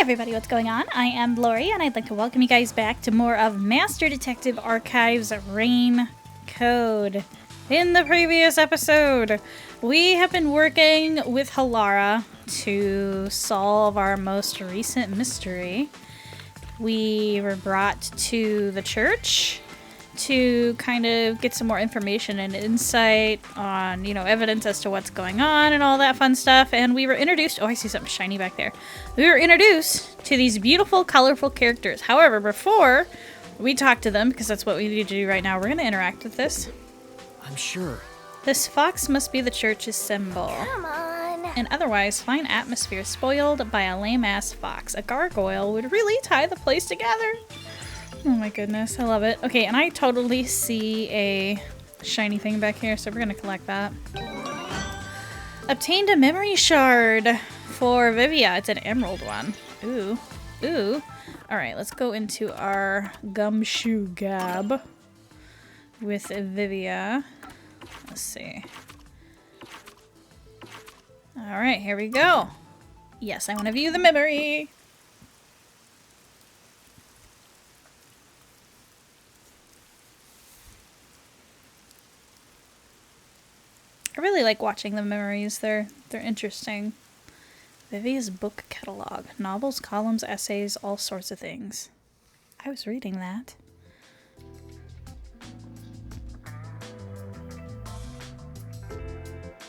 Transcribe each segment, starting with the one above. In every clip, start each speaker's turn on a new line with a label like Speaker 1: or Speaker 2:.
Speaker 1: everybody, what's going on? I am Lori, and I'd like to welcome you guys back to more of Master Detective Archives Rain Code. In the previous episode, we have been working with Halara to solve our most recent mystery. We were brought to the church to kind of get some more information and insight on, evidence as to what's going on and all that fun stuff. And we were introduced... Oh, I see something shiny back there. We were introduced to these beautiful, colorful characters. However, before we talk to them, because that's what we need to do right now, we're going to interact with this.
Speaker 2: I'm sure.
Speaker 1: This fox must be the church's symbol.
Speaker 3: Come on.
Speaker 1: An otherwise fine atmosphere spoiled by a lame-ass fox. A gargoyle would really tie the place together. Oh my goodness, I love it. Okay, and I totally see a shiny thing back here, so we're gonna collect that. Obtained a memory shard for Vivia. It's an emerald one. Ooh, ooh. All right, let's go into our gumshoe gab with Vivia. Let's see. All right, here we go. Yes, I want to view the memory. I really like watching the memories. They're interesting. Vivia's book catalog. Novels, columns, essays, all sorts of things. I was reading that.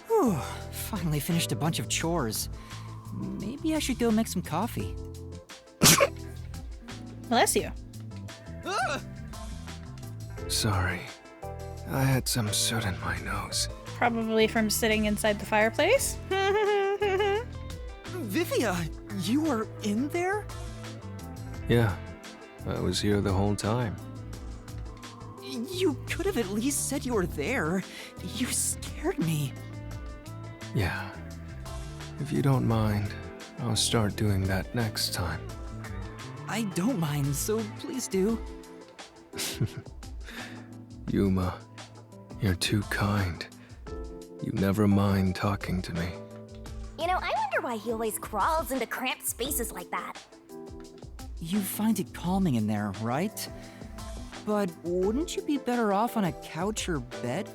Speaker 2: Whew, finally finished a bunch of chores. Maybe I should go make some coffee.
Speaker 1: Bless you.
Speaker 4: Sorry. I had some soot in my nose.
Speaker 1: Probably from sitting inside the fireplace.
Speaker 2: Vivia, you were in there?
Speaker 4: Yeah, I was here the whole time.
Speaker 2: You could have at least said you were there. You scared me.
Speaker 4: Yeah. If you don't mind, I'll start doing that next time.
Speaker 2: I don't mind, so please do.
Speaker 4: Yuma, you're too kind. You never mind talking to me.
Speaker 3: I wonder why he always crawls into cramped spaces like that.
Speaker 2: You find it calming in there, right? But wouldn't you be better off on a couch or bed?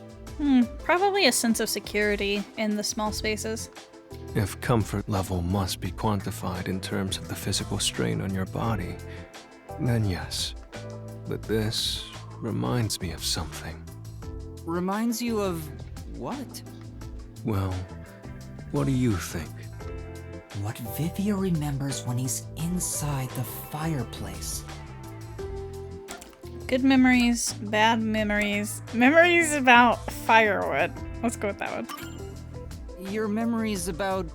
Speaker 1: Probably a sense of security in the small spaces.
Speaker 4: If comfort level must be quantified in terms of the physical strain on your body, then yes. But this reminds me of something.
Speaker 2: Reminds you of what?
Speaker 4: Well, what do you think?
Speaker 2: What Vivia remembers when he's inside the fireplace.
Speaker 1: Good memories, bad memories. Memories about firewood. Let's go with that one.
Speaker 2: Your memories about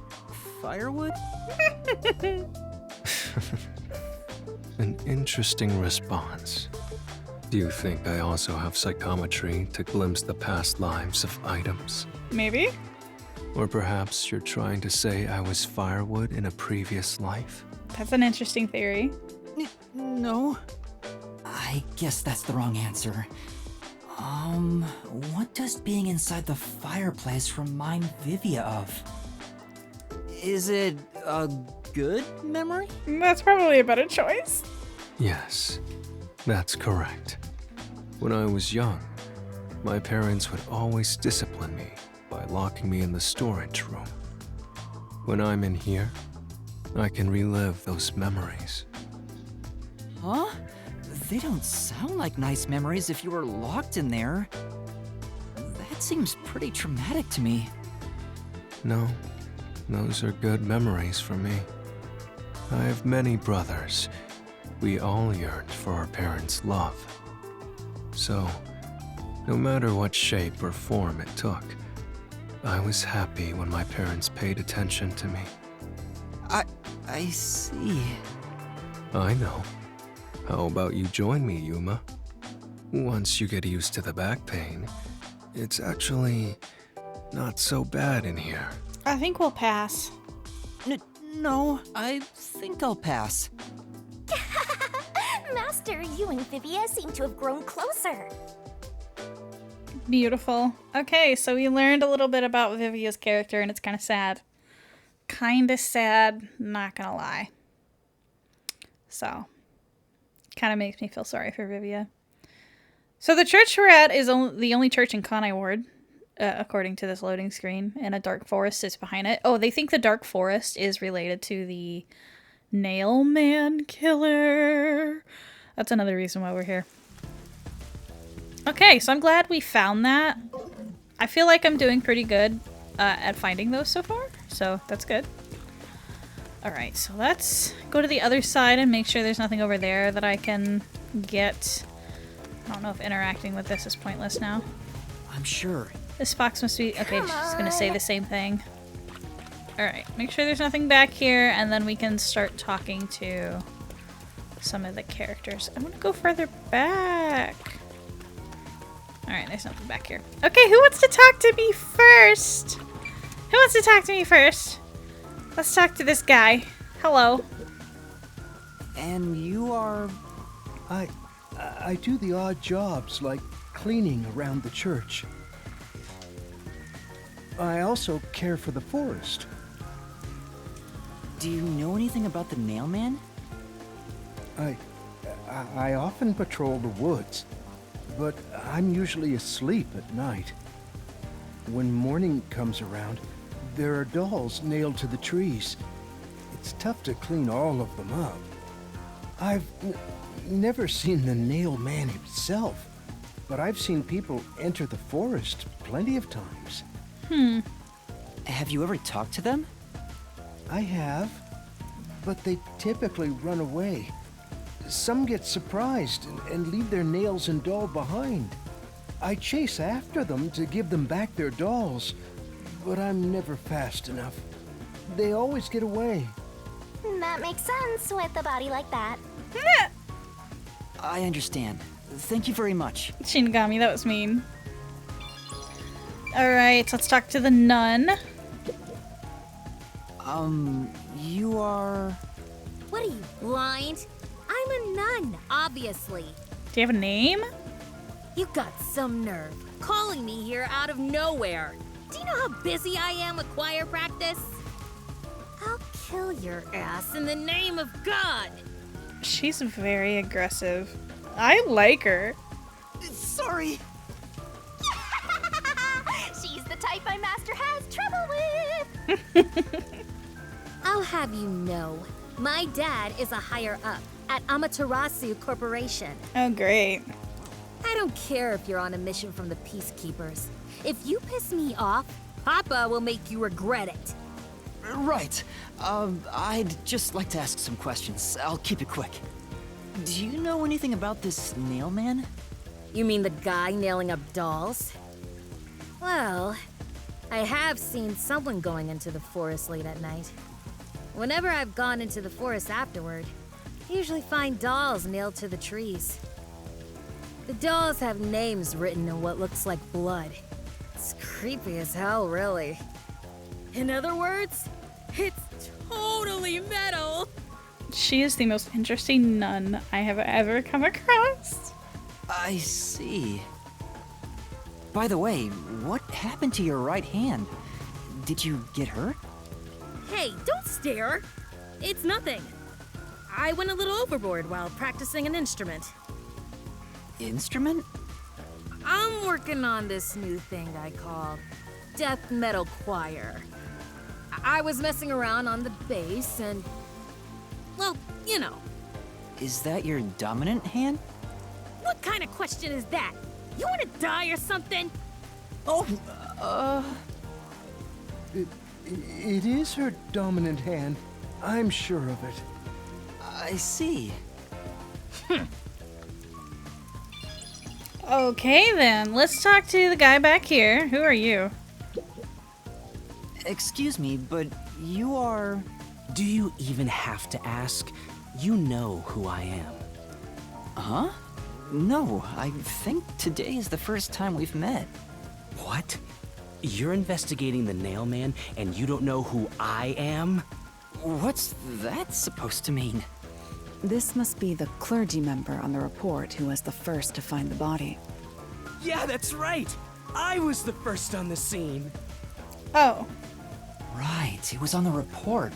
Speaker 2: firewood?
Speaker 4: An interesting response. Do you think I also have psychometry to glimpse the past lives of items?
Speaker 1: Maybe?
Speaker 4: Or perhaps you're trying to say I was firewood in a previous life?
Speaker 1: That's an interesting theory.
Speaker 2: No. I guess that's the wrong answer. What does being inside the fireplace remind Vivia of? Is it a good memory?
Speaker 1: That's probably a better choice.
Speaker 4: Yes, that's correct. When I was young, my parents would always discipline me by locking me in the storage room. When I'm in here, I can relive those memories.
Speaker 2: Huh? They don't sound like nice memories if you were locked in there. That seems pretty traumatic to me.
Speaker 4: No, those are good memories for me. I have many brothers. We all yearned for our parents' love. So, no matter what shape or form it took, I was happy when my parents paid attention to me.
Speaker 2: I see.
Speaker 4: I know. How about you join me, Yuma? Once you get used to the back pain, it's actually not so bad in here.
Speaker 1: I think we'll pass.
Speaker 2: No, I think I'll pass.
Speaker 3: Master, you and Vivia seem to have grown closer.
Speaker 1: Beautiful. Okay, so we learned a little bit about Vivia's character, and it's kind of sad. Kind of sad, not gonna lie. So, kind of makes me feel sorry for Vivia. So the church we're at is the only church in Conai Ward, according to this loading screen, and a dark forest is behind it. Oh, they think the dark forest is related to the Nail Man killer. That's another reason why we're here. Okay, so I'm glad we found that. I feel like I'm doing pretty good at finding those so far, so that's good. Alright, so let's go to the other side and make sure there's nothing over there that I can get. I don't know if interacting with this is pointless now.
Speaker 2: I'm sure.
Speaker 1: This fox must be... Okay, she's gonna say the same thing. Alright, make sure there's nothing back here, and then we can start talking to some of the characters. I want to go further back. Alright, there's nothing back here. Okay, who wants to talk to me first? Who wants to talk to me first? Let's talk to this guy. Hello.
Speaker 2: And you are...
Speaker 5: I do the odd jobs, like cleaning around the church. I also care for the forest.
Speaker 2: Do you know anything about the Nail Man?
Speaker 5: I often patrol the woods, but I'm usually asleep at night. When morning comes around, there are dolls nailed to the trees. It's tough to clean all of them up. I've never seen the Nail Man himself, but I've seen people enter the forest plenty of times.
Speaker 2: Have you ever talked to them?
Speaker 5: I have, but they typically run away. Some get surprised and leave their nails and doll behind. I chase after them to give them back their dolls, but I'm never fast enough. They always get away.
Speaker 3: That makes sense with a body like that.
Speaker 2: I understand. Thank you very much.
Speaker 1: Shinigami, that was mean. Alright, let's talk to the nun.
Speaker 2: You are...
Speaker 6: What are you, blind? I'm a nun, obviously.
Speaker 1: Do you have a name?
Speaker 6: You got some nerve calling me here out of nowhere. Do you know how busy I am with choir practice? I'll kill your ass in the name of God.
Speaker 1: She's very aggressive. I like her.
Speaker 2: Sorry.
Speaker 3: She's the type my master has trouble with.
Speaker 6: I'll have you know, my dad is a higher up at Amaterasu Corporation.
Speaker 1: Oh, great.
Speaker 6: I don't care if you're on a mission from the Peacekeepers. If you piss me off, Papa will make you regret it.
Speaker 2: Right. I'd just like to ask some questions. I'll keep it quick. Do you know anything about this Nail Man?
Speaker 6: You mean the guy nailing up dolls? Well, I have seen someone going into the forest late at night. Whenever I've gone into the forest afterward, I usually find dolls nailed to the trees. The dolls have names written in what looks like blood. It's creepy as hell, really. In other words, it's totally metal.
Speaker 1: She is the most interesting nun I have ever come across.
Speaker 2: I see. By the way, what happened to your right hand? Did you get hurt?
Speaker 6: Hey, don't stare. It's nothing. I went a little overboard while practicing an instrument.
Speaker 2: Instrument?
Speaker 6: I'm working on this new thing I call death metal choir. I was messing around on the bass and, well, you know.
Speaker 2: Is that your dominant hand?
Speaker 6: What kind of question is that? You want to die or something?
Speaker 2: Oh,
Speaker 5: It is her dominant hand. I'm sure of it.
Speaker 2: I see.
Speaker 1: Okay, then. Let's talk to the guy back here. Who are you?
Speaker 2: Excuse me, but you are...
Speaker 7: Do you even have to ask? You know who I am.
Speaker 2: Huh? No, I think today is the first time we've met.
Speaker 7: What? You're investigating the Nail Man and you don't know who I am?
Speaker 2: What's that supposed to mean?
Speaker 8: This must be the clergy member on the report who was the first to find the body.
Speaker 7: Yeah, that's right! I was the first on the scene!
Speaker 1: Oh.
Speaker 2: Right, it was on the report.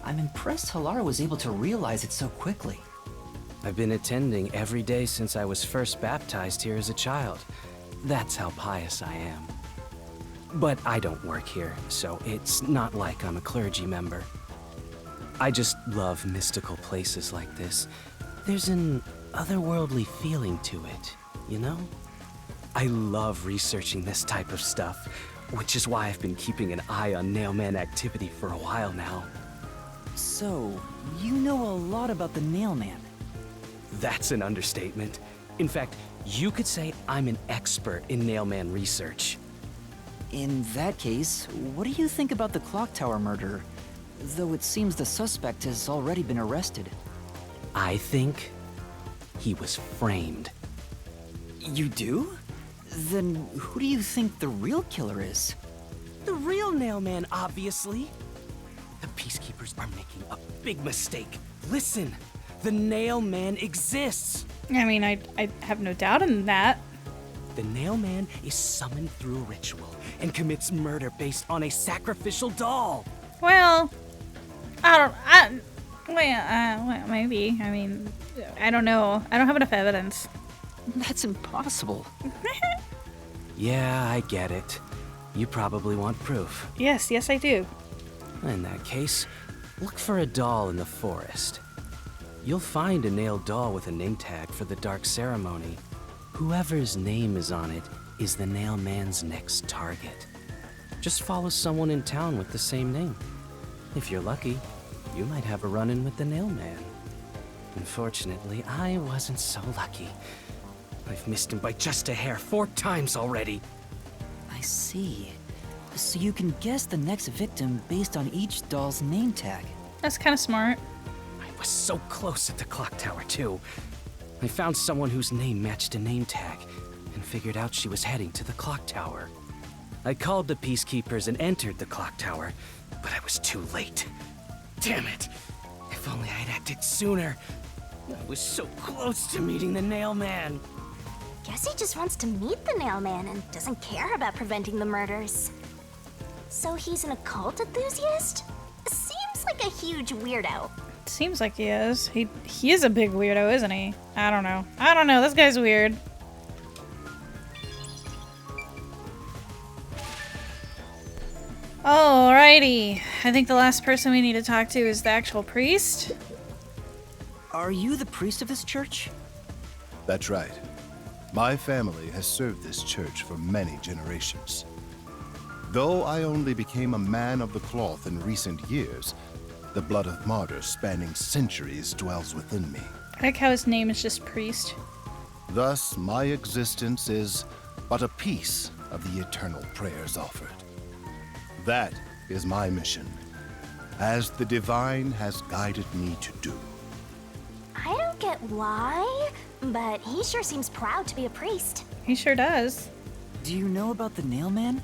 Speaker 2: I'm impressed Halara was able to realize it so quickly.
Speaker 7: I've been attending every day since I was first baptized here as a child. That's how pious I am. But I don't work here, so it's not like I'm a clergy member. I just love mystical places like this. There's an otherworldly feeling to it, you know? I love researching this type of stuff, which is why I've been keeping an eye on Nailman activity for a while now.
Speaker 2: So, you know a lot about the Nailman.
Speaker 7: That's an understatement. In fact, you could say I'm an expert in Nailman research.
Speaker 2: In that case, what do you think about the clock tower murder? Though it seems the suspect has already been arrested.
Speaker 7: I think he was framed.
Speaker 2: You do? Then who do you think the real killer is?
Speaker 7: The real Nailman, obviously. The Peacekeepers are making a big mistake. Listen, the Nailman exists.
Speaker 1: I mean, I have no doubt in that.
Speaker 7: The Nailman is summoned through a ritual and commits murder based on a sacrificial doll.
Speaker 1: Well, well, maybe. I mean, I don't know. I don't have enough evidence.
Speaker 2: That's impossible.
Speaker 7: Yeah, I get it. You probably want proof.
Speaker 1: Yes, I do.
Speaker 7: In that case, look for a doll in the forest. You'll find a nailed doll with a name tag for the Dark Ceremony. Whoever's name is on it is the Nailman's next target. Just follow someone in town with the same name. If you're lucky, you might have a run-in with the Nailman. Unfortunately, I wasn't so lucky. I've missed him by just a hair 4 times already.
Speaker 2: I see. So you can guess the next victim based on each doll's name tag.
Speaker 1: That's kind of smart.
Speaker 7: I was so close at the clock tower, too. I found someone whose name matched a name tag and figured out she was heading to the clock tower. I called the Peacekeepers and entered the clock tower, but I was too late. Damn it! If only I'd acted sooner. I was so close to meeting the Nailman.
Speaker 3: Guess he just wants to meet the Nailman and doesn't care about preventing the murders. So he's an occult enthusiast? Seems like a huge weirdo.
Speaker 1: Seems like he is. He is a big weirdo, isn't he? I don't know. This guy's weird. Alrighty. I think the last person we need to talk to is the actual priest.
Speaker 2: Are you the priest of this church?
Speaker 9: That's right. My family has served this church for many generations. Though I only became a man of the cloth in recent years, the blood of martyrs spanning centuries dwells within me.
Speaker 1: I like how his name is just priest.
Speaker 9: Thus, my existence is but a piece of the eternal prayers offered. That is my mission, as the divine has guided me to do.
Speaker 3: I don't get why, but he sure seems proud to be a priest.
Speaker 1: He sure does.
Speaker 2: Do you know about the Nailman?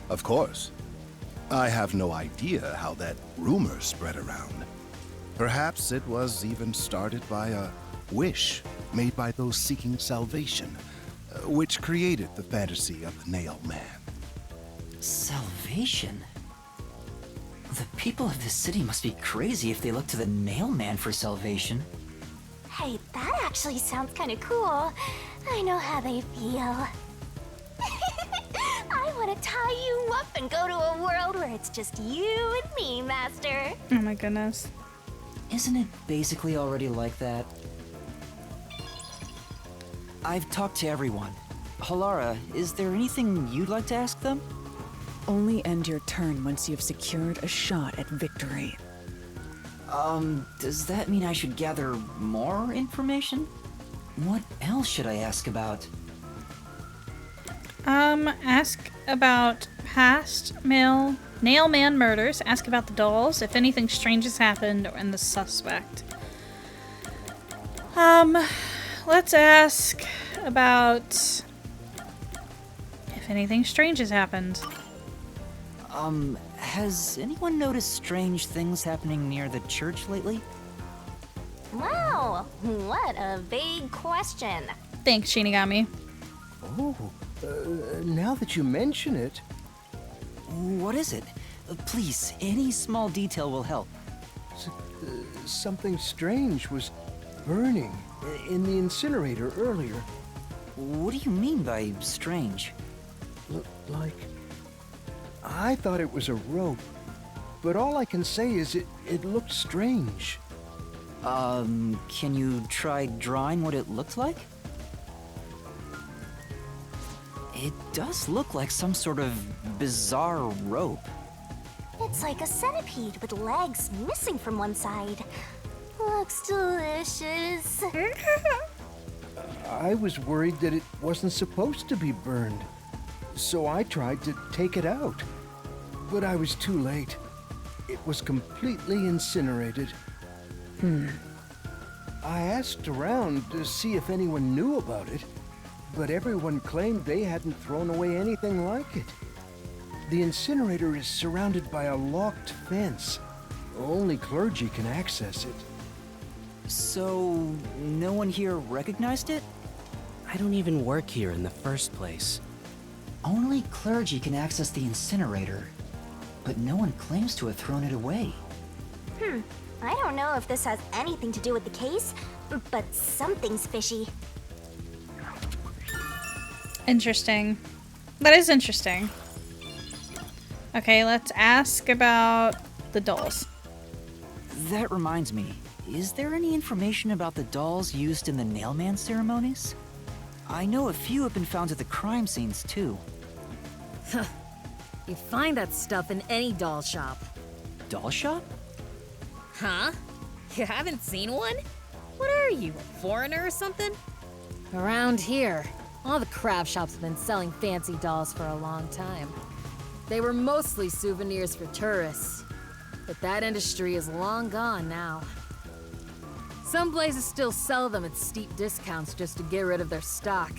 Speaker 9: Of course. I have no idea how that rumor spread around. Perhaps it was even started by a wish made by those seeking salvation, which created the fantasy of the Nailman.
Speaker 2: Salvation? The people of this city must be crazy if they look to the Nailman for salvation.
Speaker 3: Hey, that actually sounds kind of cool. I know how they feel. I want to tie you up and go to a world where it's just you and me, Master.
Speaker 1: Oh my goodness.
Speaker 2: Isn't it basically already like that? I've talked to everyone. Halara, is there anything you'd like to ask them?
Speaker 8: Only end your turn once you've secured a shot at victory.
Speaker 2: Does that mean I should gather more information? What else should I ask about?
Speaker 1: Ask about past Nailman murders. Ask about the dolls, if anything strange has happened, and the suspect. Let's ask about if anything strange has happened.
Speaker 2: Has anyone noticed strange things happening near the church lately?
Speaker 3: Wow, what a vague question.
Speaker 1: Thanks, Shinigami.
Speaker 5: Oh, now that you mention it,
Speaker 2: What is it? Please, any small detail will help.
Speaker 5: Something strange was burning in the incinerator earlier.
Speaker 2: What do you mean by strange?
Speaker 5: Like... I thought it was a rope, but all I can say is it looked strange.
Speaker 2: Can you try drawing what it looked like? It does look like some sort of bizarre rope.
Speaker 3: It's like a centipede with legs missing from one side. Looks delicious.
Speaker 5: I was worried that it wasn't supposed to be burned, so I tried to take it out. But I was too late. It was completely incinerated. I asked around to see if anyone knew about it, but everyone claimed they hadn't thrown away anything like it. The incinerator is surrounded by a locked fence. Only clergy can access it.
Speaker 2: So, no one here recognized it?
Speaker 7: I don't even work here in the first place.
Speaker 2: Only clergy can access the incinerator, but no one claims to have thrown it away.
Speaker 3: I don't know if this has anything to do with the case, but something's fishy.
Speaker 1: Interesting. That is interesting. Okay, let's ask about the dolls.
Speaker 2: That reminds me, is there any information about the dolls used in the nailman ceremonies? I know a few have been found at the crime scenes too.
Speaker 6: You find that stuff in any doll shop.
Speaker 2: Doll shop?
Speaker 6: Huh? You haven't seen one? What are you, a foreigner or something? Around here, all the craft shops have been selling fancy dolls for a long time. They were mostly souvenirs for tourists, but that industry is long gone now. Some places still sell them at steep discounts just to get rid of their stock.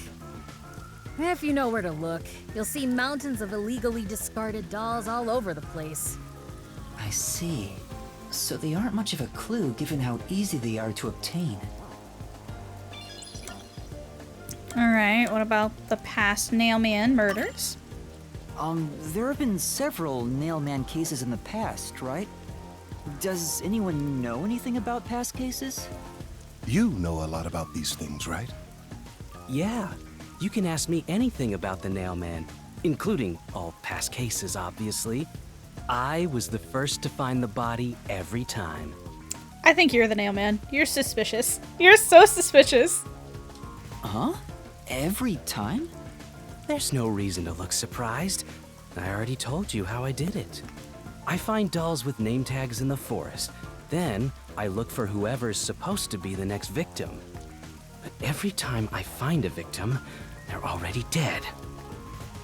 Speaker 6: If you know where to look, you'll see mountains of illegally discarded dolls all over the place.
Speaker 2: I see. So they aren't much of a clue given how easy they are to obtain.
Speaker 1: Alright, what about the past Nailman murders?
Speaker 2: There have been several Nailman cases in the past, right? Does anyone know anything about past cases?
Speaker 9: You know a lot about these things, right?
Speaker 7: Yeah, you can ask me anything about the Nailman, including all past cases, obviously. I was the first to find the body every time.
Speaker 1: I think you're the Nailman. You're suspicious. You're so suspicious.
Speaker 2: Huh? Every time?
Speaker 7: There's no reason to look surprised. I already told you how I did it. I find dolls with name tags in the forest. Then, I look for whoever's supposed to be the next victim. But every time I find a victim, they're already dead.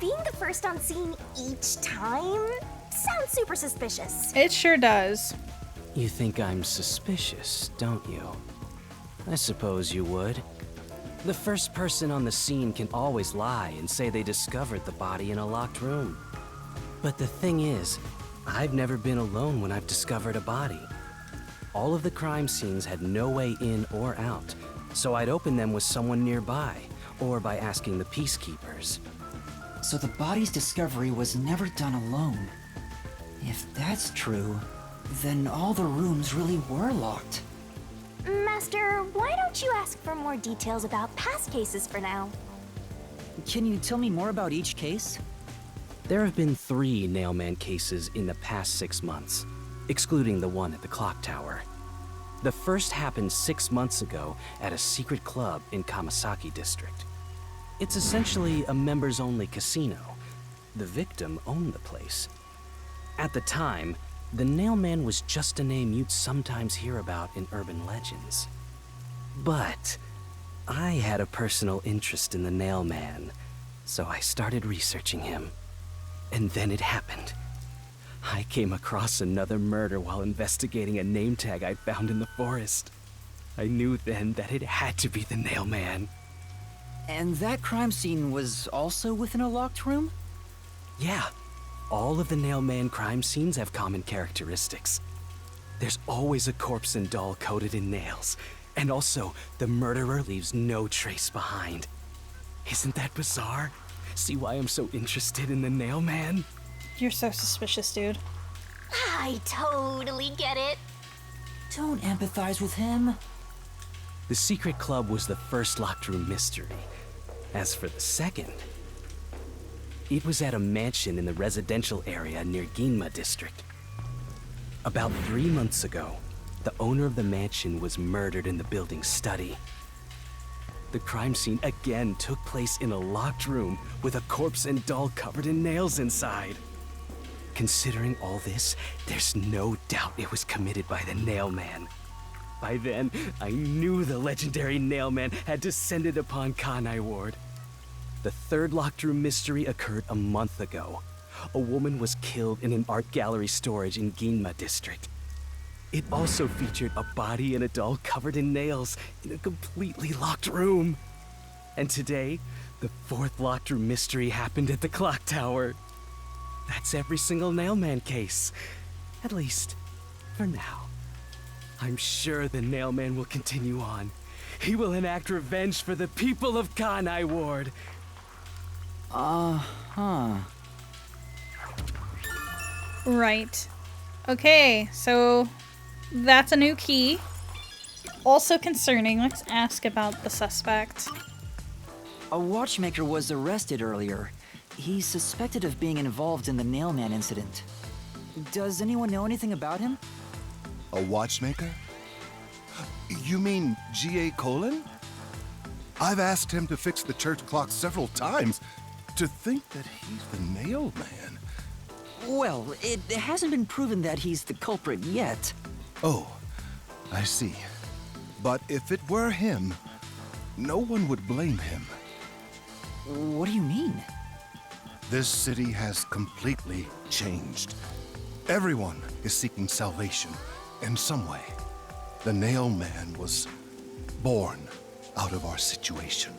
Speaker 3: Being the first on scene each time sounds super suspicious.
Speaker 1: It sure does.
Speaker 7: You think I'm suspicious, don't you? I suppose you would. The first person on the scene can always lie and say they discovered the body in a locked room. But the thing is, I've never been alone when I've discovered a body. All of the crime scenes had no way in or out, so I'd open them with someone nearby, or by asking the peacekeepers.
Speaker 2: So the body's discovery was never done alone. If that's true, then all the rooms really were locked.
Speaker 3: Master, why don't you ask for more details about past cases for now?
Speaker 2: Can you tell me more about each case?
Speaker 7: There have been 3 Nailman cases in the past 6 months, excluding the one at the clock tower. The first happened 6 months ago at a secret club in Kamasaki district. It's essentially a members-only casino. The victim owned the place. At the time, the Nailman was just a name you'd sometimes hear about in urban legends. But I had a personal interest in the Nailman, so I started researching him. And then it happened. I came across another murder while investigating a name tag I'd found in the forest. I knew then that it had to be the Nailman.
Speaker 2: And that crime scene was also within a locked room?
Speaker 7: Yeah. All of the Nailman crime scenes have common characteristics. There's always a corpse and doll coated in nails, and also the murderer leaves no trace behind. Isn't that bizarre? See why I'm so interested in the Nailman?
Speaker 1: You're so suspicious, dude.
Speaker 3: I totally get it.
Speaker 2: Don't empathize with him.
Speaker 7: The secret club was the first locked room mystery. As for the second, it was at a mansion in the residential area near Ginma district. About 3 months ago, the owner of the mansion was murdered in the building's study. The crime scene again took place in a locked room with a corpse and doll covered in nails inside. Considering all this, there's no doubt it was committed by the Nailman. By then, I knew the legendary Nailman had descended upon Kanai Ward. The third locked room mystery occurred a month ago. A woman was killed in an art gallery storage in Ginma district. It also featured a body and a doll covered in nails in a completely locked room. And today, the fourth locked room mystery happened at the clock tower. That's every single Nailman case. At least, for now. I'm sure the Nailman will continue on. He will enact revenge for the people of Kanai Ward.
Speaker 2: Uh-huh.
Speaker 1: Right. Okay, so that's a new key. Also concerning, let's ask about the suspect.
Speaker 2: A watchmaker was arrested earlier. He's suspected of being involved in the Nailman incident. Does anyone know anything about him?
Speaker 9: A watchmaker? You mean G.A. Colin? I've asked him to fix the church clock several times. To think that he's the Nailman.
Speaker 2: Well, it hasn't been proven that he's the culprit yet.
Speaker 9: Oh, I see. But if it were him, no one would blame him.
Speaker 2: What do you mean?
Speaker 9: This city has completely changed. Everyone is seeking salvation in some way. The Nailman was born out of our situation.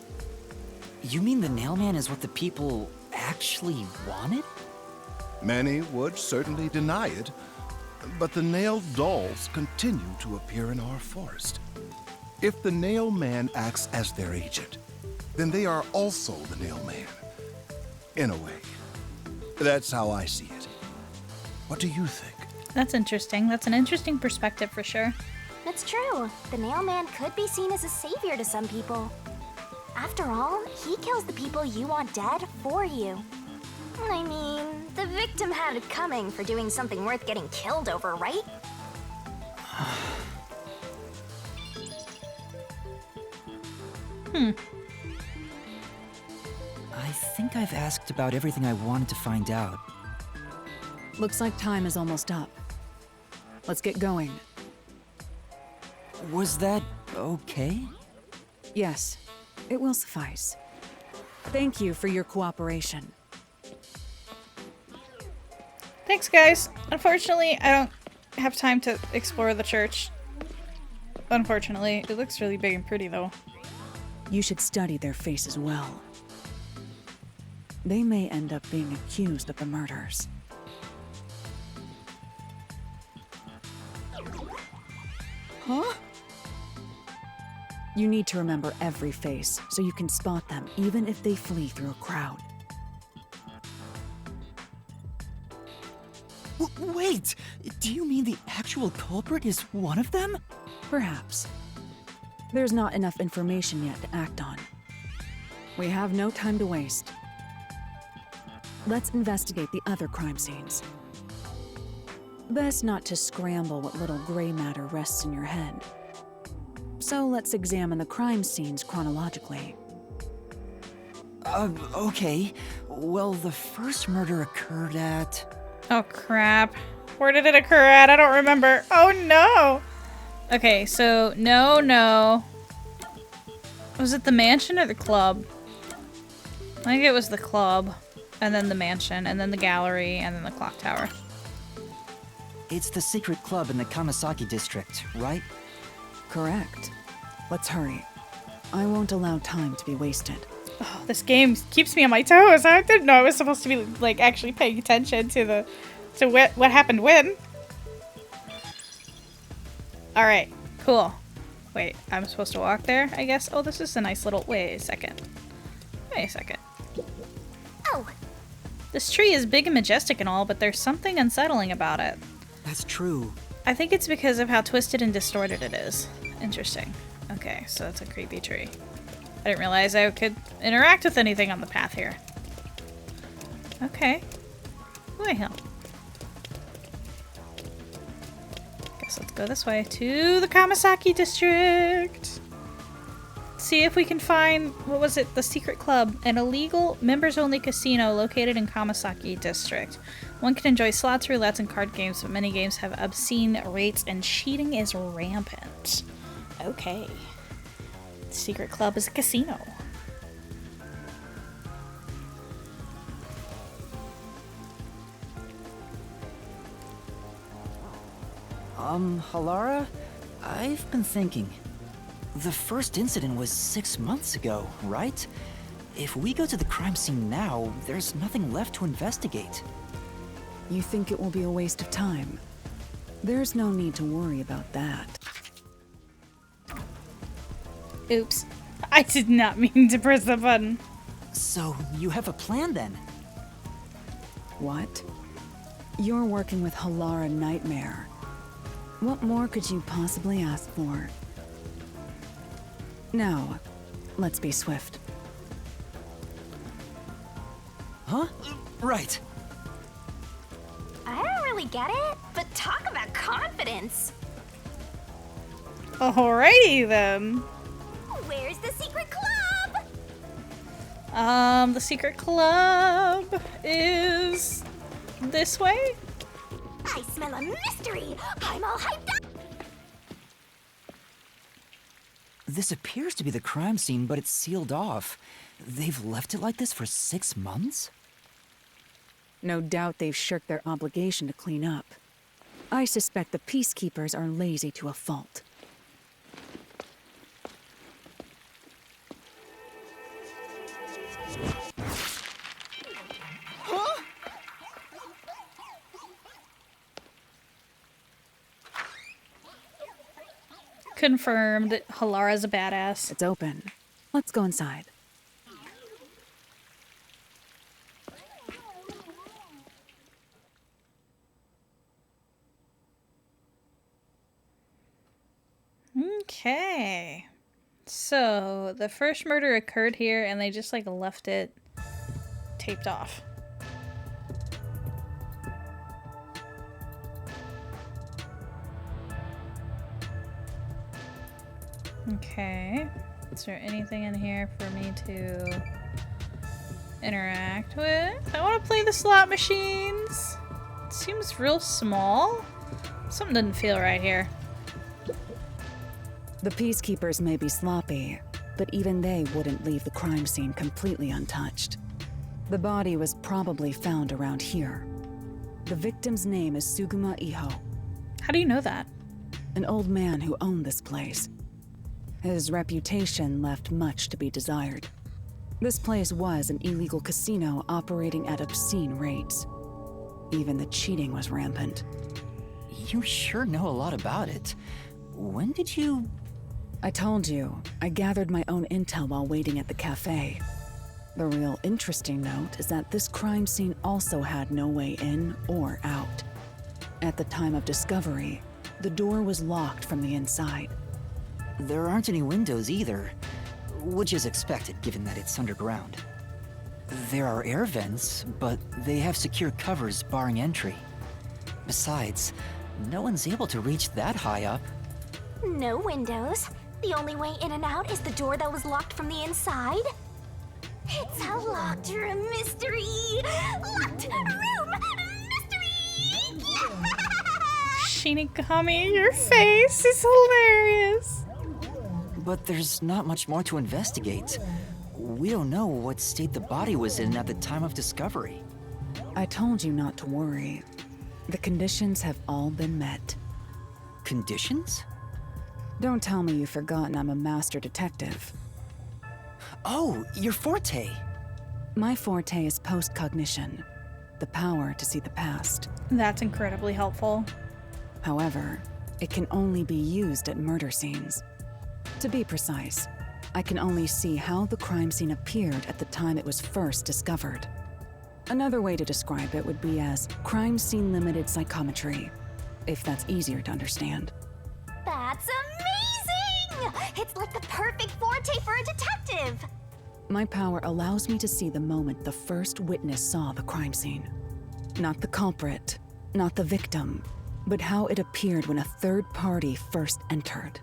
Speaker 2: You mean the Nailman is what the people actually wanted?
Speaker 9: Many would certainly deny it, but the nailed dolls continue to appear in our forest. If the Nailman acts as their agent, then they are also the Nailman. In a way. That's how I see it. What do you think?
Speaker 1: That's interesting. That's an interesting perspective for sure.
Speaker 3: It's true. The Nailman could be seen as a savior to some people. After all, he kills the people you want dead for you. I mean, the victim had it coming for doing something worth getting killed over, right?
Speaker 2: I think I've asked about everything I wanted to find out.
Speaker 8: Looks like time is almost up. Let's get going.
Speaker 2: Was that okay?
Speaker 8: Yes, it will suffice. Thank you for your cooperation.
Speaker 1: Thanks, guys. Unfortunately, I don't have time to explore the church. Unfortunately. It looks really big and pretty, though.
Speaker 8: You should study their faces well. They may end up being accused of the murders. Huh? You need to remember every face, so you can spot them, even if they flee through a crowd.
Speaker 2: Wait! Do you mean the actual culprit is one of them?
Speaker 8: Perhaps. There's not enough information yet to act on. We have no time to waste. Let's investigate the other crime scenes. Best not to scramble what little gray matter rests in your head. So let's examine the crime scenes chronologically.
Speaker 2: Okay. Well, the first murder occurred at...
Speaker 1: Oh, crap. Where did it occur at? I don't remember. Oh, no! Okay, so, no. Was it the mansion or the club? I think it was the club, and then the mansion, and then the gallery, and then the clock tower.
Speaker 2: It's the secret club in the Kamasaki district, right?
Speaker 8: Correct. Let's hurry. I won't allow time to be wasted.
Speaker 1: Oh, this game keeps me on my toes. I didn't know I was supposed to be, like, actually paying attention to what happened when. Alright, cool. Wait, I'm supposed to walk there, I guess? Oh, this is a nice little... Wait a second.
Speaker 3: Oh!
Speaker 1: This tree is big and majestic and all, but there's something unsettling about it.
Speaker 2: That's true.
Speaker 1: I think it's because of how twisted and distorted it is. Interesting. Okay, so that's a creepy tree. I didn't realize I could interact with anything on the path here. Okay. Well. Guess let's go this way to the Kamasaki district. See if we can find, what was it, the secret club, an illegal members-only casino located in Kamasaki district. One can enjoy slots, roulettes, and card games, but many games have obscene rates and cheating is rampant. Okay. The secret club is a casino.
Speaker 2: Halara? I've been thinking. The first incident was 6 months ago, right? If we go to the crime scene now, there's nothing left to investigate.
Speaker 8: You think it will be a waste of time? There's no need to worry about that.
Speaker 1: Oops. I did not mean to press the button.
Speaker 2: So, you have a plan then?
Speaker 8: What? You're working with Halara Nightmare. What more could you possibly ask for? Now, let's be swift.
Speaker 2: Huh? Right.
Speaker 3: I don't really get it, but talk about confidence.
Speaker 1: Alrighty then.
Speaker 3: Where's the secret club?
Speaker 1: The secret club is this way?
Speaker 3: I smell a mystery. I'm all hyped up.
Speaker 2: This appears to be the crime scene, but it's sealed off. They've left it like this for 6 months?
Speaker 8: No doubt they've shirked their obligation to clean up. I suspect the peacekeepers are lazy to a fault.
Speaker 2: Huh?
Speaker 1: Confirmed. Halara's a badass.
Speaker 8: It's open. Let's go inside.
Speaker 1: Okay. So, the first murder occurred here and they just like left it taped off. Okay. Is there anything in here for me to interact with? I want to play the slot machines. It seems real small. Something doesn't feel right here.
Speaker 8: The peacekeepers may be sloppy, but even they wouldn't leave the crime scene completely untouched. The body was probably found around here. The victim's name is Suguma Iho.
Speaker 1: How do you know that?
Speaker 8: An old man who owned this place. His reputation left much to be desired. This place was an illegal casino operating at obscene rates. Even the cheating was rampant.
Speaker 2: You sure know a lot about it. When did you...
Speaker 8: I told you, I gathered my own intel while waiting at the cafe. The real interesting note is that this crime scene also had no way in or out. At the time of discovery, the door was locked from the inside.
Speaker 2: There aren't any windows either, which is expected given that it's underground. There are air vents, but they have secure covers barring entry. Besides, no one's able to reach that high up.
Speaker 3: No windows. The only way in and out is the door that was locked from the inside. It's a locked room mystery. Locked room mystery.
Speaker 1: Shinigami, your face is hilarious.
Speaker 2: But there's not much more to investigate. We don't know what state the body was in at the time of discovery.
Speaker 8: I told you not to worry. The conditions have all been met.
Speaker 2: Conditions?
Speaker 8: Don't tell me you've forgotten I'm a master detective.
Speaker 2: Oh, your forte!
Speaker 8: My forte is post-cognition, the power to see the past.
Speaker 1: That's incredibly helpful.
Speaker 8: However, it can only be used at murder scenes. To be precise, I can only see how the crime scene appeared at the time it was first discovered. Another way to describe it would be as crime scene limited psychometry. if that's easier to understand.
Speaker 3: That's amazing! It's like the perfect forte for a detective!
Speaker 8: My power allows me to see the moment the first witness saw the crime scene. Not the culprit, not the victim, but how it appeared when a third party first entered.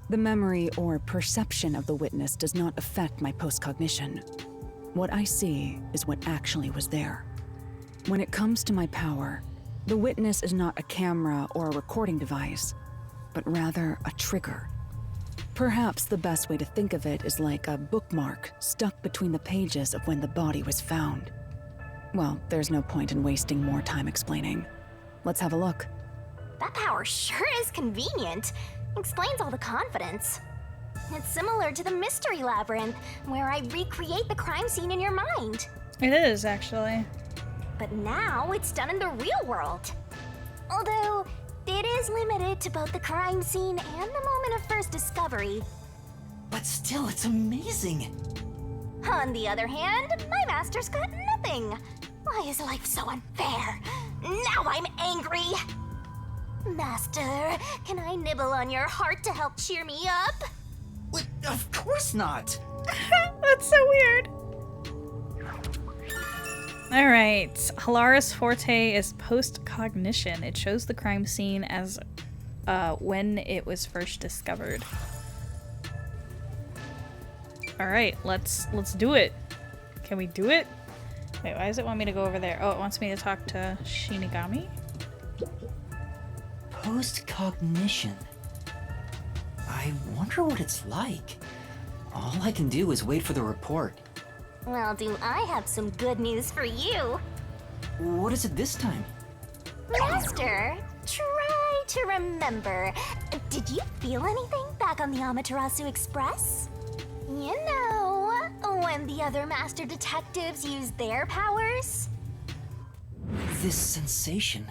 Speaker 8: The memory or perception of the witness does not affect my postcognition. What I see is what actually was there. When it comes to my power, the witness is not a camera or a recording device, but rather a trigger. Perhaps the best way to think of it is like a bookmark stuck between the pages of when the body was found. Well, there's no point in wasting more time explaining. Let's have a look.
Speaker 3: That power sure is convenient. Explains all the confidence. It's similar to the Mystery Labyrinth, where I recreate the crime scene in your mind.
Speaker 1: It is, actually.
Speaker 3: But now it's done in the real world. Although, it is limited to both the crime scene and the moment of first discovery.
Speaker 2: But still, it's amazing.
Speaker 3: On the other hand, my master's got nothing. Why is life so unfair? Now I'm angry! Master, can I nibble on your heart to help cheer me up?
Speaker 2: Wait, of course not.
Speaker 1: That's so weird. Alright, Halara's forte is post-cognition. It shows the crime scene as when it was first discovered. Alright, let's do it. Can we do it? Wait, why does it want me to go over there? Oh, it wants me to talk to Shinigami?
Speaker 2: Post-cognition. I wonder what it's like. All I can do is wait for the report.
Speaker 3: Well, do I have some good news for you.
Speaker 2: What is it this time?
Speaker 3: Master, try to remember. Did you feel anything back on the Amaterasu Express? You know, when the other master detectives used their powers?
Speaker 2: This sensation.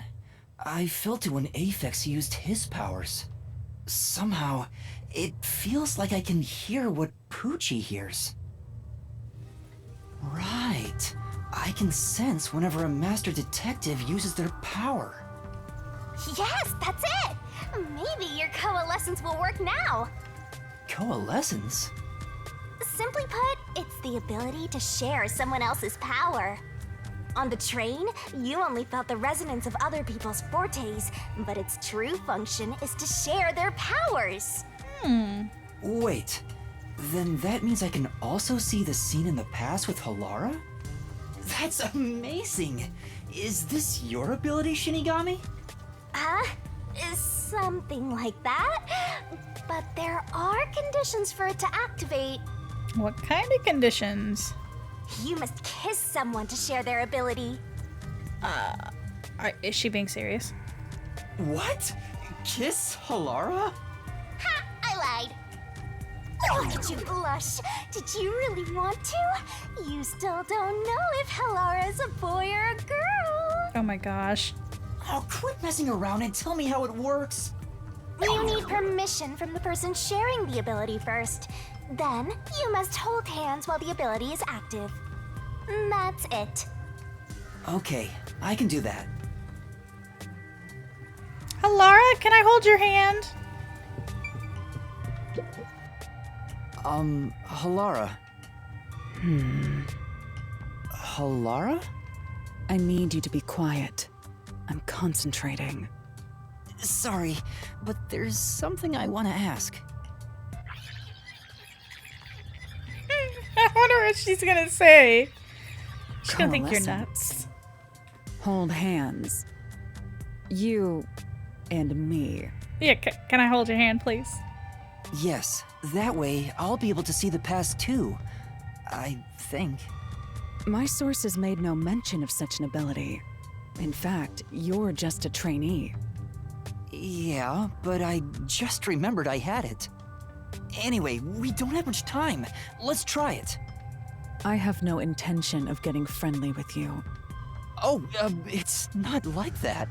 Speaker 2: I felt it when Aphex used his powers. Somehow, it feels like I can hear what Poochie hears. Right. I can sense whenever a master detective uses their power.
Speaker 3: Yes, that's it! Maybe your coalescence will work now.
Speaker 2: Coalescence?
Speaker 3: Simply put, it's the ability to share someone else's power. On the train, you only felt the resonance of other people's fortes, but its true function is to share their powers.
Speaker 2: Wait, then that means I can also see the scene in the past with Halara? That's amazing! Is this your ability, Shinigami?
Speaker 3: Something like that. But there are conditions for it to activate.
Speaker 1: What kind of conditions?
Speaker 3: You must kiss someone to share their ability.
Speaker 1: Is she being serious?
Speaker 2: What? Kiss Halara?
Speaker 3: Ha! I lied. Look at you blush. Did you really want to? You still don't know if Halara is a boy or a girl.
Speaker 1: Oh my gosh.
Speaker 2: Oh, quit messing around and tell me how it works.
Speaker 3: You need permission from the person sharing the ability first. Then, you must hold hands while the ability is active. That's it.
Speaker 2: Okay, I can do that.
Speaker 1: Halara, can I hold your hand?
Speaker 2: Halara. Halara?
Speaker 8: I need you to be quiet. I'm concentrating.
Speaker 2: Sorry, but there's something I want to ask.
Speaker 1: I wonder what she's gonna say. She's gonna think you're nuts.
Speaker 8: Hold hands. You and me.
Speaker 1: Yeah, can I hold your hand, please?
Speaker 2: Yes, that way I'll be able to see the past too. I think.
Speaker 8: My sources made no mention of such an ability. In fact, you're just a trainee.
Speaker 2: Yeah, but I just remembered I had it. Anyway, we don't have much time. Let's try it.
Speaker 8: I have no intention of getting friendly with you.
Speaker 2: Oh, it's not like that.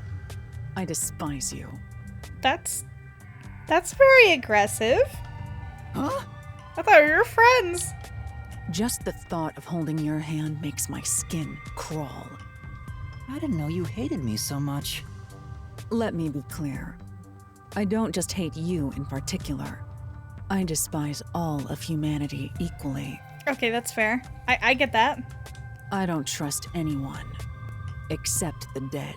Speaker 8: I despise you.
Speaker 1: That's very aggressive.
Speaker 2: Huh?
Speaker 1: I thought we were friends.
Speaker 8: Just the thought of holding your hand makes my skin crawl.
Speaker 2: I didn't know you hated me so much.
Speaker 8: Let me be clear. I don't just hate you in particular. I despise all of humanity equally.
Speaker 1: Okay, that's fair. I get that.
Speaker 8: I don't trust anyone, except the dead.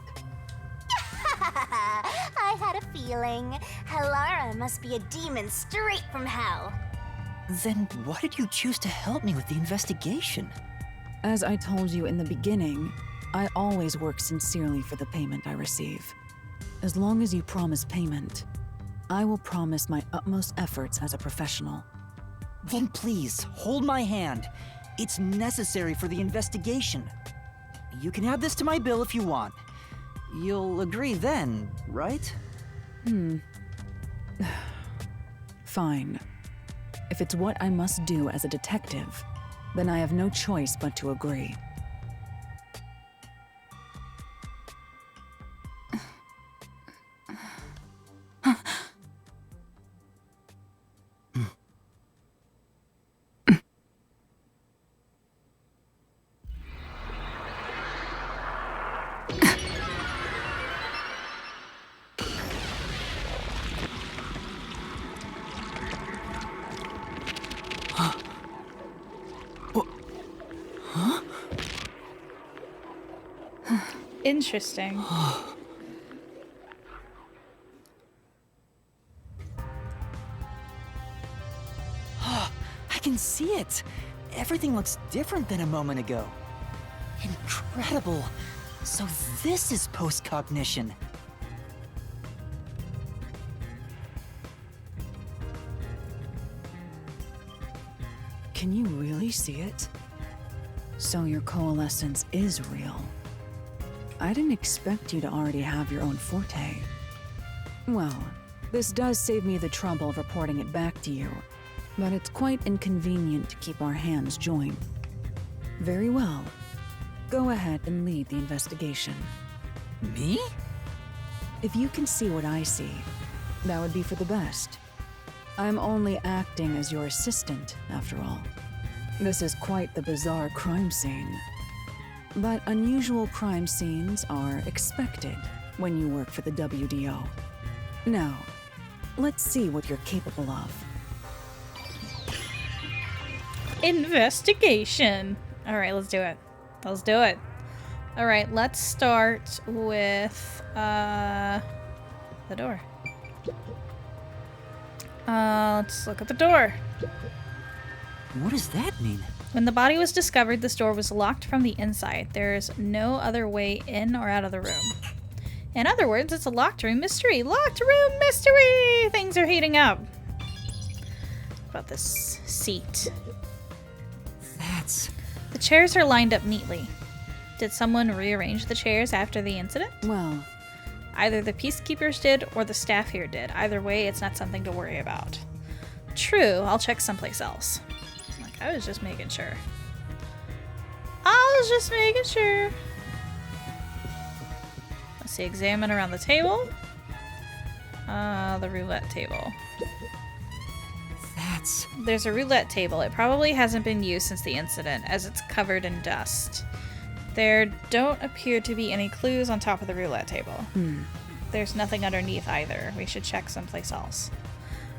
Speaker 3: I had a feeling. Halara must be a demon straight from hell.
Speaker 2: Then why did you choose to help me with the investigation?
Speaker 8: As I told you in the beginning, I always work sincerely for the payment I receive. As long as you promise payment, I will promise my utmost efforts as a professional.
Speaker 2: Then please, hold my hand. It's necessary for the investigation. You can add this to my bill if you want. You'll agree then, right?
Speaker 8: Fine. If it's what I must do as a detective, then I have no choice but to agree.
Speaker 1: Interesting.
Speaker 2: I can see it. Everything looks different than a moment ago. Incredible. So this is post-cognition.
Speaker 8: Can you really see it? So your coalescence is real. I didn't expect you to already have your own forte. Well, this does save me the trouble of reporting it back to you, but it's quite inconvenient to keep our hands joined. Very well. Go ahead and lead the investigation.
Speaker 2: Me?
Speaker 8: If you can see what I see, that would be for the best. I'm only acting as your assistant, after all. This is quite the bizarre crime scene. But unusual crime scenes are expected when you work for the WDO. Now, let's see what you're capable of.
Speaker 1: Investigation. All right, let's do it. Let's do it. All right, let's start with the door. Let's look at the door.
Speaker 2: What does that mean?
Speaker 1: When the body was discovered, this door was locked from the inside. There's no other way in or out of the room. In other words, it's a locked room mystery. Locked room mystery! Things are heating up. What about this seat?
Speaker 2: That's...
Speaker 1: The chairs are lined up neatly. Did someone rearrange the chairs after the incident?
Speaker 8: Well,
Speaker 1: Either the peacekeepers did or the staff here did. Either way, it's not something to worry about. True, I'll check someplace else. I was just making sure. Let's see, examine around the table. The roulette table. There's a roulette table. It probably hasn't been used since the incident, as it's covered in dust. There don't appear to be any clues on top of the roulette table. There's nothing underneath either. We should check someplace else.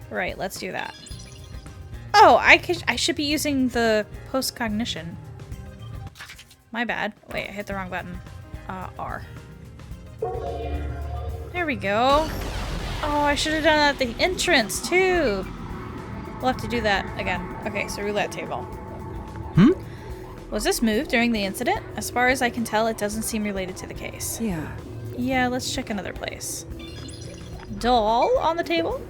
Speaker 1: Right, let's do that. Oh, I should be using the post-cognition. My bad. Wait, I hit the wrong button. R. There we go. Oh, I should have done that at the entrance, too. We'll have to do that again. Okay, so roulette table. Was this moved during the incident? As far as I can tell, it doesn't seem related to the case. Yeah, let's check another place. Doll on the table?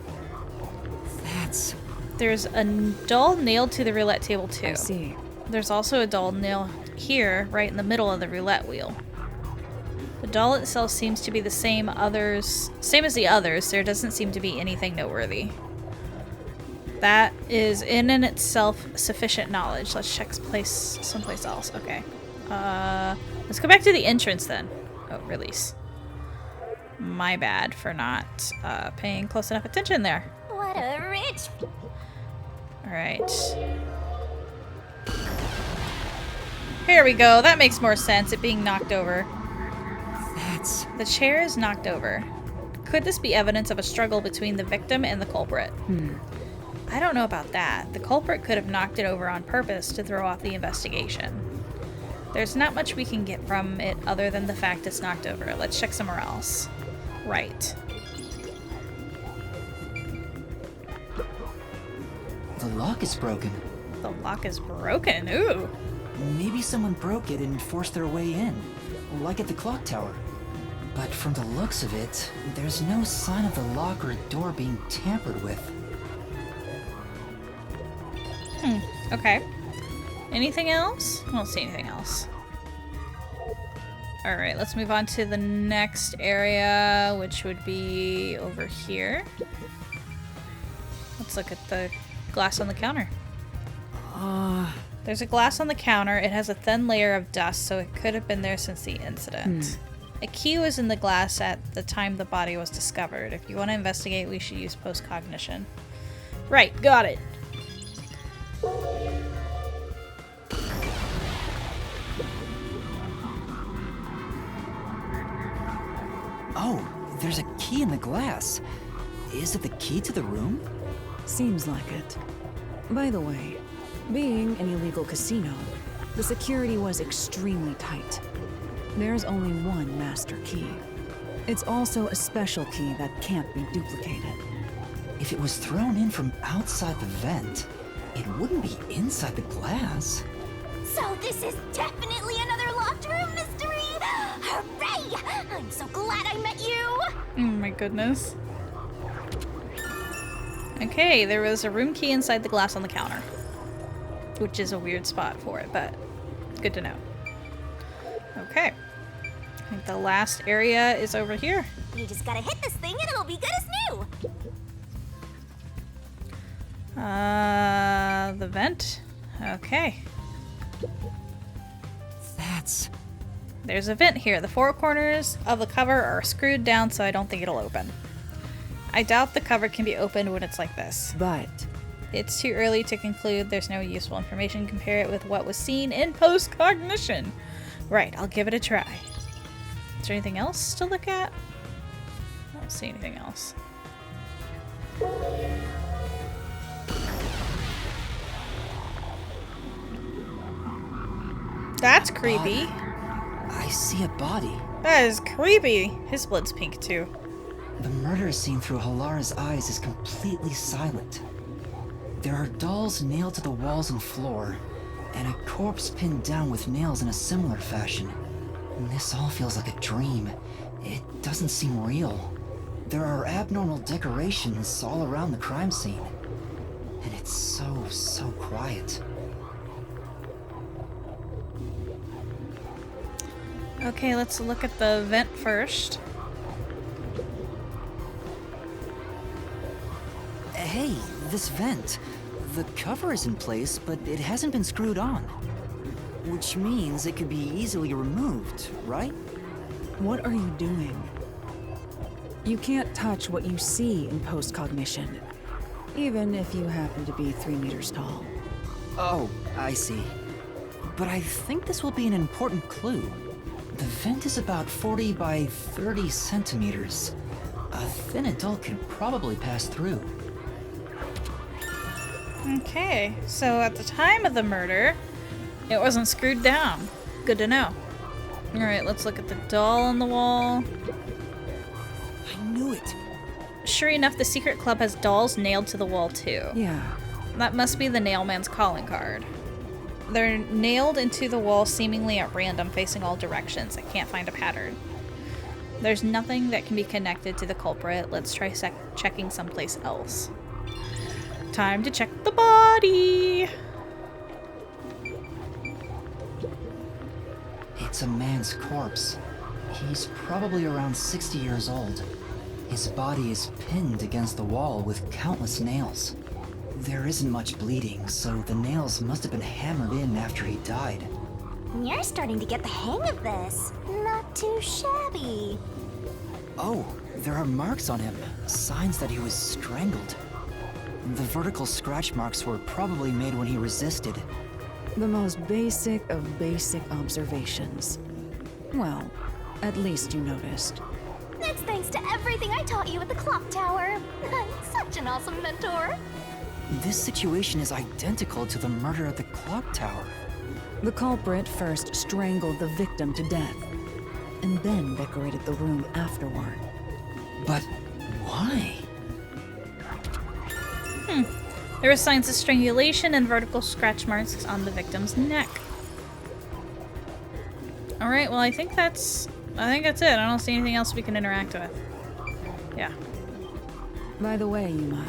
Speaker 1: There's a doll nailed to the roulette table, too.
Speaker 8: I see.
Speaker 1: There's also a doll nailed here, right in the middle of the roulette wheel. The doll itself seems to be the same as the others. There doesn't seem to be anything noteworthy. That is in and itself sufficient knowledge. Let's check someplace else. Okay. Let's go back to the entrance then. Oh, release. My bad for not paying close enough attention there.
Speaker 3: What a rich...
Speaker 1: Alright. Here we go. That makes more sense, it being knocked over. The chair is knocked over. could this be evidence of a struggle between the victim and the culprit? I don't know about that. The culprit could have knocked it over on purpose to throw off the investigation. There's not much we can get from it other than the fact it's knocked over. Let's check somewhere else. Right.
Speaker 2: The lock is broken.
Speaker 1: The lock is broken. Ooh.
Speaker 2: Maybe someone broke it and forced their way in, like at the clock tower. But from the looks of it, there's no sign of the lock or door being tampered with.
Speaker 1: Okay. Anything else? I don't see anything else. Alright, let's move on to the next area, which would be over here. Let's look at the glass on the counter. There's a glass on the counter. It has a thin layer of dust, so it could have been there since the incident. A key was in the glass at the time the body was discovered. If you want to investigate, we should use post-cognition. Right, got it.
Speaker 2: Oh, there's a key in the glass. Is it the key to the room?
Speaker 8: Seems like it. By the way, being an illegal casino, the security was extremely tight. There's only one master key. It's also a special key that can't be duplicated.
Speaker 2: If it was thrown in from outside the vent, it wouldn't be inside the glass.
Speaker 3: So this is definitely another locked room mystery! Hooray! I'm so glad I met you!
Speaker 1: Oh my goodness. Okay, there was a room key inside the glass on the counter. Which is a weird spot for it, but good to know. Okay. I think the last area is over here.
Speaker 3: You just gotta hit this thing and it'll be good as new!
Speaker 1: The vent? Okay. There's a vent here. The four corners of the cover are screwed down, so I don't think it'll open. I doubt the cover can be opened when it's like this.
Speaker 8: But
Speaker 1: It's too early to conclude there's no useful information. Compare it with what was seen in post-cognition. Right, I'll give it a try. Is there anything else to look at? I don't see anything else. That's creepy.
Speaker 2: I see a body.
Speaker 1: That is creepy. His blood's pink too.
Speaker 2: The murder scene through Halara's eyes is completely silent. There are dolls nailed to the walls and floor, and a corpse pinned down with nails in a similar fashion. And this all feels like a dream. It doesn't seem real. There are abnormal decorations all around the crime scene. And it's so quiet.
Speaker 1: Okay, let's look at the vent first.
Speaker 2: Hey, this vent. The cover is in place, but it hasn't been screwed on. Which means it could be easily removed, right?
Speaker 8: what are you doing? You can't touch what you see in post-cognition, even if you happen to be 3 meters tall.
Speaker 2: Oh, I see. But I think this will be an important clue. The vent is about 40 by 30 centimeters. A thin adult could probably pass through.
Speaker 1: Okay, so at the time of the murder, it wasn't screwed down. Good to know. Alright, let's look at the doll on the wall.
Speaker 2: I knew it!
Speaker 1: Sure enough, the secret club has dolls nailed to the wall too.
Speaker 8: Yeah.
Speaker 1: That must be the nailman's calling card. They're nailed into the wall seemingly at random, facing all directions. I can't find a pattern. There's nothing that can be connected to the culprit. Let's try checking someplace else. Time to check the body!
Speaker 2: It's a man's corpse. He's probably around 60 years old. His body is pinned against the wall with countless nails. There isn't much bleeding, so the nails must have been hammered in after he died.
Speaker 3: You're starting to get the hang of this. Not too shabby.
Speaker 2: Oh, there are marks on him, signs that he was strangled. The vertical scratch marks were probably made when he resisted.
Speaker 8: The most basic of basic observations. Well, at least you noticed.
Speaker 3: It's thanks to everything I taught you at the clock tower. I'm such an awesome mentor.
Speaker 2: This situation is identical to the murder at the clock tower.
Speaker 8: The culprit first strangled the victim to death, and then decorated the room afterward.
Speaker 2: But why?
Speaker 1: There were signs of strangulation and vertical scratch marks on the victim's neck. Alright, well I think that's it. I don't see anything else we can interact with. Yeah.
Speaker 8: By the way, Yuma,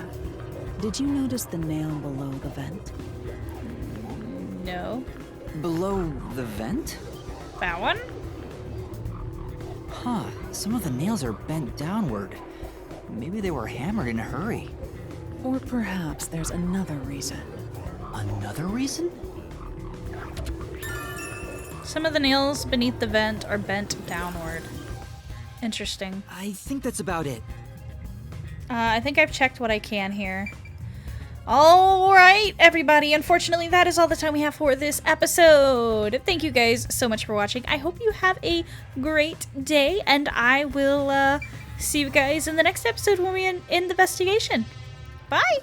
Speaker 8: did you notice the nail below the vent?
Speaker 1: No.
Speaker 2: Below the vent?
Speaker 1: That one?
Speaker 2: Huh, some of the nails are bent downward. Maybe they were hammered in a hurry.
Speaker 8: Or perhaps there's another reason.
Speaker 2: Another reason?
Speaker 1: Some of the nails beneath the vent are bent downward. Interesting.
Speaker 2: I think that's about it.
Speaker 1: I think I've checked what I can here. Alright, everybody. Unfortunately, that is all the time we have for this episode. Thank you guys so much for watching. I hope you have a great day, and I will see you guys in the next episode when we end the investigation. Bye!